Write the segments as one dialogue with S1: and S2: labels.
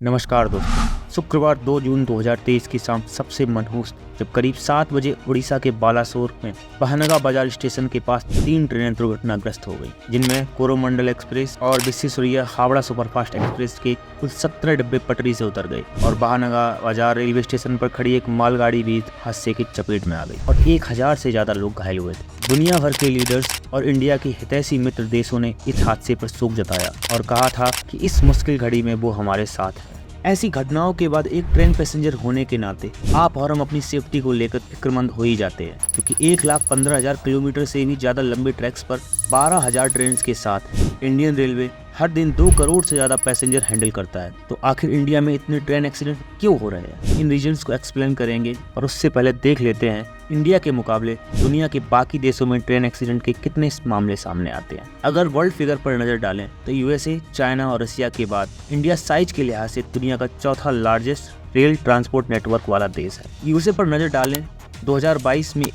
S1: नमस्कार दोस्तों। शुक्रवार 2 जून 2023 की शाम सबसे मनहूस जब करीब 7 बजे उड़ीसा के बालासोर में बहनगा बाजार स्टेशन के पास 3 ट्रेनें दुर्घटनाग्रस्त हो गई, जिनमें कोरोमंडल एक्सप्रेस और विश्वेश्वरैया हावड़ा सुपरफास्ट एक्सप्रेस के कुल 17 डिब्बे पटरी से उतर गए और बहनगा बाजार रेलवे स्टेशन पर खड़ी एक मालगाड़ी भी हादसे की चपेट में आ गई और 1000 से ज्यादा लोग घायल हुए थे। दुनिया भर के लीडर्स और इंडिया के हितैषी मित्र देशों ने इस हादसे पर शोक जताया और कहा था कि इस मुश्किल घड़ी में वो हमारे साथ है। ऐसी घटनाओं के बाद एक ट्रेन पैसेंजर होने के नाते आप और हम अपनी सेफ्टी को लेकर फिक्रमंद हो ही जाते हैं, क्योंकि 1,15,000 किलोमीटर से भी ज्यादा लंबे ट्रैक्स पर 12,000 ट्रेन के साथ इंडियन रेलवे हर दिन 2 करोड़ से ज्यादा पैसेंजर हैंडल करता है। तो आखिर इंडिया में इतने ट्रेन एक्सीडेंट क्यों हो रहे हैं, इन रीजंस को एक्सप्लेन करेंगे। और उससे पहले देख लेते हैं इंडिया के मुकाबले दुनिया के बाकी देशों में ट्रेन एक्सीडेंट के कितने मामले सामने आते हैं। अगर वर्ल्ड फिगर पर नजर डालें तो यूएसए, चाइना और रशिया के बाद इंडिया साइज के लिहाज से दुनिया का चौथा लार्जेस्ट रेल ट्रांसपोर्ट नेटवर्क वाला देश है। यूएसए पर नजर डालें 2022 में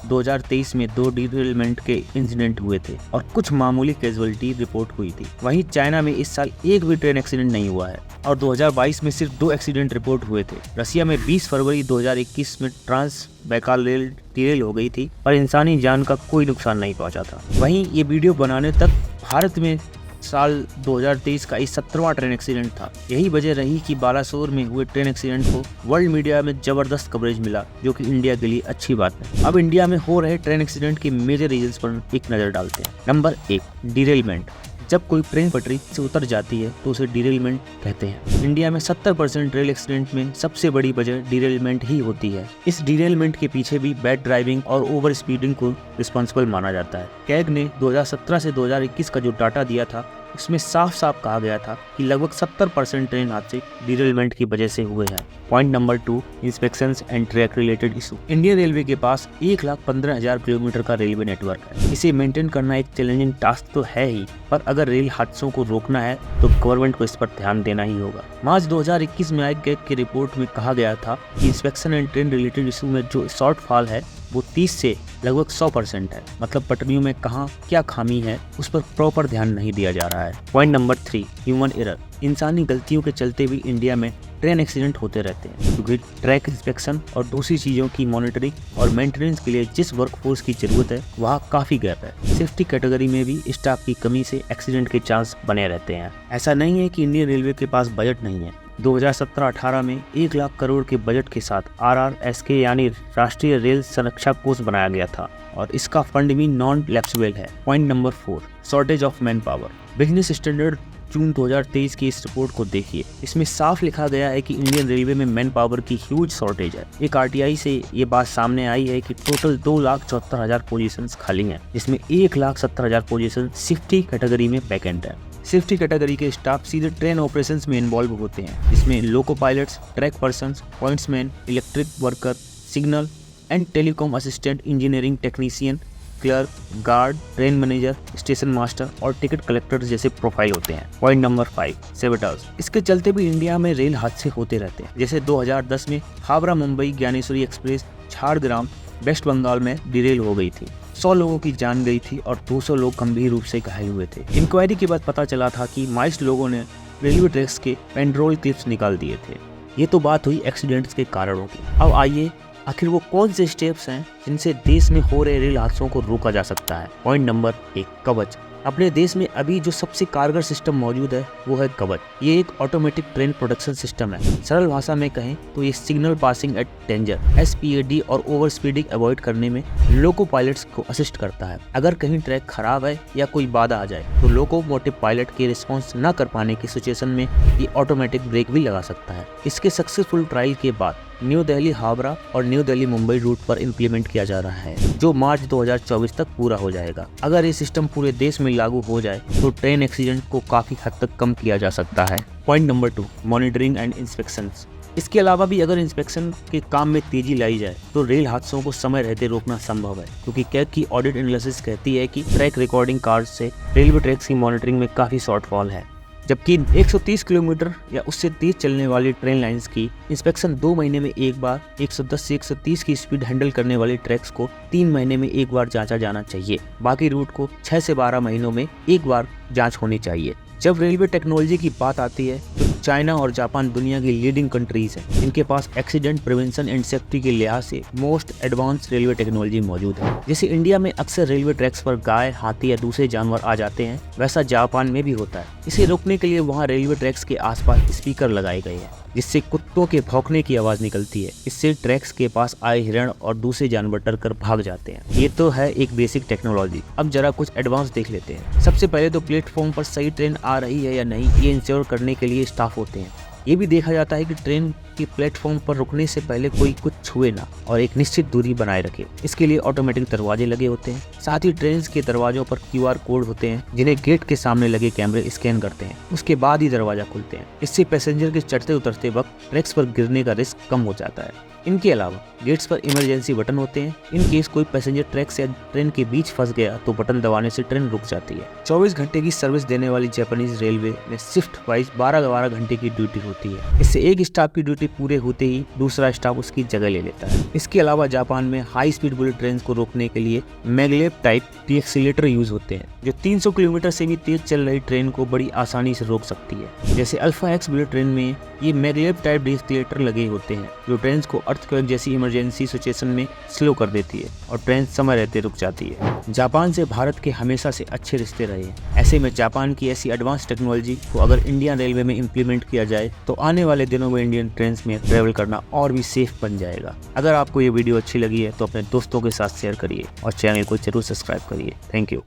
S1: 2023 में 2 डिरेलमेंट के इंसिडेंट हुए थे और कुछ मामूली कैजुअलिटी रिपोर्ट हुई थी। वहीं चाइना में इस साल एक भी ट्रेन एक्सीडेंट नहीं हुआ है और 2022 में सिर्फ 2 एक्सीडेंट रिपोर्ट हुए थे। रशिया में 20 फरवरी 2021 में ट्रांस बैकाल रेल डिरेल हो गई थी पर इंसानी जान का कोई नुकसान नहीं पहुंचा था। वहीं ये वीडियो बनाने तक भारत में साल 2023 का इस 17वां ट्रेन एक्सीडेंट था। यही वजह रही कि बालासोर में हुए ट्रेन एक्सीडेंट को वर्ल्ड मीडिया में जबरदस्त कवरेज मिला, जो कि इंडिया के लिए अच्छी बात है। अब इंडिया में हो रहे ट्रेन एक्सीडेंट के मेजर रीजंस पर एक नजर डालते हैं। Number 1, derailment. जब कोई ट्रेन पटरी से उतर जाती है तो उसे डिरेलमेंट कहते हैं। इंडिया में 70% रेल एक्सीडेंट में सबसे बड़ी वजह डिरेलमेंट ही होती है। इस डिरेलमेंट के पीछे भी बैड ड्राइविंग और ओवर स्पीडिंग को रिस्पॉन्सिबल माना जाता है। कैग ने 2017 से 2021 का जो डाटा दिया था उसमें साफ साफ कहा गया था कि लगभग 70% ट्रेन हादसे डिरेलमेंट की वजह से हुए हैं। Point number 2, inspections and track related issue. Indian railway के पास 1,15,000 किलोमीटर का रेलवे नेटवर्क है। इसे मेंटेन करना एक चैलेंजिंग टास्क तो है ही, पर अगर रेल हादसों को रोकना है तो गवर्नमेंट को इस पर ध्यान देना ही होगा। मार्च 2021 में आई कैग की रिपोर्ट में कहा गया था कि inspection and train related issue में जो शॉर्टफॉल है वो 30 से लगभग 100% है। मतलब पटरियों में कहाँ क्या खामी है उस पर प्रॉपर ध्यान नहीं दिया जा रहा है। Point number 3, human error. इंसानी गलतियों के चलते भी इंडिया में ट्रेन एक्सीडेंट होते रहते हैं, क्योंकि ट्रैक इंस्पेक्शन और दूसरी चीज़ों की मॉनिटरिंग और मेंटेनेंस के लिए जिस वर्कफोर्स की जरूरत है वहाँ काफ़ी गैप है। सेफ्टी कैटेगरी में भी स्टाफ की कमी से एक्सीडेंट के चांस बने रहते हैं। ऐसा नहीं है कि इंडियन रेलवे के पास बजट नहीं है। 2017-18 में 1 लाख करोड़ के बजट के साथ RRSK यानी राष्ट्रीय रेल संरक्षा कोष बनाया गया था और इसका फंड भी नॉन लैप्सेबल है। Point number 4, shortage of man power. Business standard June 2023 की इस रिपोर्ट को देखिए। इसमें साफ लिखा गया है कि इंडियन रेलवे में मैन पावर की ह्यूज शॉर्टेज है। एक RTI से ये बात सामने आई है कि टोटल 2,74,000 पोजीशंस खाली हैं, जिसमें 1,70,000 पोजीशन सेफ्टी कैटेगरी में वैकेंट है। सेफ्टी कैटेगरी के स्टाफ सीधे ट्रेन ऑपरेशंस में इन्वॉल्व होते हैं, जिसमें लोको pilots, track persons, pointsman, electric worker, signal and telecom assistant, engineering technician, clerk, guard, train manager, station master और टिकट कलेक्टर जैसे प्रोफाइल होते हैं। Point number 5, sabotage. इसके चलते भी इंडिया में रेल हादसे होते रहते हैं। जैसे 2010 में हावड़ा मुंबई ज्ञानेश्वरी एक्सप्रेस झाड़ग्राम वेस्ट बंगाल में डिरेल हो गई थी। 100 लोगों की जान गई थी और 200 लोग गंभीर रूप से घायल हुए थे। इंक्वायरी के बाद पता चला था कि माइस्ट लोगों ने रेलवे ट्रैक्स के पेंड्रोल क्लिप्स निकाल दिए थे। ये तो बात हुई एक्सीडेंट्स के कारणों की। अब आइए आखिर वो कौन से स्टेप्स हैं जिनसे देश में हो रहे रेल हादसों को रोका जा सकता है। पॉइंट नंबर 1, कवच। अपने देश में अभी जो सबसे कारगर सिस्टम मौजूद है वो है कवच। ये एक ऑटोमेटिक ट्रेन प्रोडक्शन सिस्टम है। सरल भाषा में कहें तो ये signal passing at danger SPAD और ओवर स्पीडिंग अवॉइड करने में लोको पायलट्स को असिस्ट करता है। अगर कहीं ट्रैक खराब है या कोई बाधा आ जाए तो लोकोमोटिव पायलट के रिस्पॉन्स न कर पाने की सिचुएशन में ये ऑटोमेटिक ब्रेक भी लगा सकता है। इसके सक्सेसफुल ट्रायल के बाद न्यू दिल्ली हावड़ा और न्यू दिल्ली मुंबई रूट पर इम्प्लीमेंट किया जा रहा है, जो मार्च 2024 तक पूरा हो जाएगा। अगर ये सिस्टम पूरे देश में लागू हो जाए तो ट्रेन एक्सीडेंट को काफी हद तक कम किया जा सकता है। Point number 2, monitoring and inspections. इसके अलावा भी अगर इंस्पेक्शन के काम में तेजी लाई जाए तो रेल हादसों को समय रहते रोकना संभव है, क्योंकि कैग की ऑडिट एनालिसिस कहती है कि ट्रैक रिकॉर्डिंग कार्ड से रेलवे ट्रैक्स की मॉनिटरिंग में काफी शॉर्टफॉल है। जबकि 130 किलोमीटर या उससे तेज चलने वाली ट्रेन लाइंस की इंस्पेक्शन 2 महीने में एक बार, 110 से 130 की स्पीड हैंडल करने वाली ट्रैक्स को 3 महीने में एक बार जांचा जाना चाहिए। बाकी रूट को 6 से 12 महीनों में एक बार जांच होनी चाहिए। जब रेलवे टेक्नोलॉजी की बात आती है तो चाइना और जापान दुनिया की लीडिंग कंट्रीज हैं जिनके पास एक्सीडेंट प्रिवेंशन एंड सेफ्टी के लिहाज से मोस्ट एडवांस रेलवे टेक्नोलॉजी मौजूद है। जैसे इंडिया में अक्सर रेलवे ट्रैक्स पर गाय, हाथी या दूसरे जानवर आ जाते हैं, वैसा जापान में भी होता है। इसे रोकने के लिए वहाँ रेलवे ट्रैक्स के आसपास स्पीकर लगाए गए हैं जिससे कुत्तों के भौंकने की आवाज निकलती है। इससे ट्रैक्स के पास आए हिरण और दूसरे जानवर डर कर भाग जाते हैं। ये तो है एक बेसिक टेक्नोलॉजी। अब जरा कुछ एडवांस देख लेते हैं। सबसे पहले तो प्लेटफॉर्म पर सही ट्रेन आ रही है या नहीं, ये इंश्योर करने के लिए स्टाफ होते हैं। ये भी देखा जाता है कि ट्रेन की प्लेटफॉर्म पर रुकने से पहले कोई कुछ छुए ना और एक निश्चित दूरी बनाए रखे। इसके लिए ऑटोमेटिक दरवाजे लगे होते हैं। साथ ही ट्रेन के दरवाजों पर QR कोड होते हैं जिन्हें गेट के सामने लगे कैमरे स्कैन करते हैं। उसके बाद ही दरवाजा खुलते हैं। इससे पैसेंजर के चढ़ते उतरते वक्त ट्रैक्स पर गिरने का रिस्क कम हो जाता है। इनके अलावा गेट्स पर इमरजेंसी बटन होते हैं। इन केस कोई पैसेंजर ट्रैक्स या ट्रेन के बीच फंस गया तो बटन दबाने से ट्रेन रुक जाती है। 24 घंटे की सर्विस देने वाली जापानीज रेलवे में शिफ्ट वाइज 12-12 घंटे की ड्यूटी होती है। इससे एक स्टाफ की ड्यूटी पूरे होते ही दूसरा स्टाफ उसकी जगह ले लेता है। इसके अलावा जापान में हाई स्पीड बुलेट ट्रेन को रोकने के लिए मैगलेव टाइप डीएक्सीलेटर यूज होते हैं जो 300 किलोमीटर से भी तेज चल रही ट्रेन को बड़ी आसानी से रोक सकती है। जैसे अल्फा एक्स बुलेट ट्रेन में ये मैगलेव टाइप डीएक्सीलेटर लगे होते हैं जो ट्रेन को अर्थक्वेक जैसी इमरजेंसी सिचुएशन में स्लो कर देती है और ट्रेन समय रहते रुक जाती है। जापान से भारत के हमेशा से अच्छे रिश्ते रहे हैं। ऐसे में जापान की ऐसी एडवांस टेक्नोलॉजी को अगर इंडियन रेलवे में इम्प्लीमेंट किया जाए तो आने वाले दिनों में इंडियन ट्रेन में ट्रेवल करना और भी सेफ बन जाएगा। अगर आपको ये वीडियो अच्छी लगी है तो अपने दोस्तों के साथ शेयर करिए और चैनल को जरूर सब्सक्राइब करिए। Thank you.